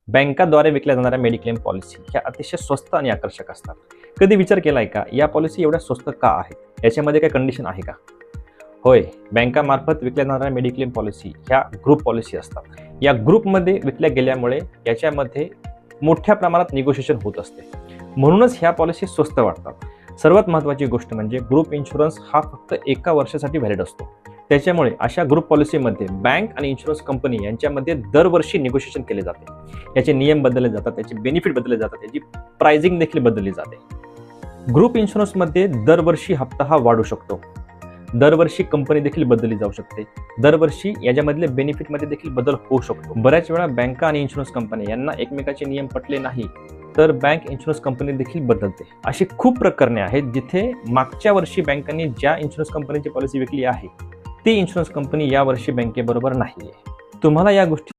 बँकाद्वारे विकल्या जाणाऱ्या mediclaim policy ह्या अतिशय स्वस्त आणि आकर्षक असतात. कधी विचार केलाय का या पॉलिसी एवढ्या स्वस्त का आहेत? याच्यामध्ये काही कंडिशन आहे का? होय, बँकामार्फत विकल्या जाणाऱ्या मेडिक्लेम पॉलिसी ह्या ग्रुप पॉलिसी असतात. या ग्रुपमध्ये विकल्या गेल्यामुळे याच्यामध्ये मोठ्या प्रमाणात निगोशिएशन होत असते, म्हणूनच ह्या पॉलिसी स्वस्त वाटतात. सर्वात महत्त्वाची गोष्ट म्हणजे ग्रुप इन्शुरन्स हा फक्त 1 वर्षासाठी व्हॅलिड असतो. त्याच्यामुळे अशा ग्रुप पॉलिसीमध्ये बँक आणि इन्शुरन्स कंपनी यांच्यामध्ये दरवर्षी निगोशिएशन केले जाते. याचे नियम बदलले जातात, त्याचे बेनिफिट बदलले जातात, याची प्राइसिंग देखील बदलली जाते. ग्रुप इन्शुरन्समध्ये दरवर्षी हप्ता हा वाढू शकतो, दरवर्षी कंपनी देखील बदलली जाऊ शकते, दरवर्षी याच्यामधले बेनिफिटमध्ये देखील बदल होऊ शकतो. बऱ्याच वेळा बँका आणि इन्शुरन्स कंपनी यांना एकमेकाचे नियम पटले नाही तर बँक इन्शुरन्स कंपनी देखील बदलते. अशी खूप प्रकरणे आहेत जिथे मागच्या वर्षी बँकांनी ज्या इन्शुरन्स कंपनीची पॉलिसी विकली आहे ती इन्शुरन्स कंपनी या वर्षी बँकेबरोबर नाहीये. तुम्हाला या गोष्टी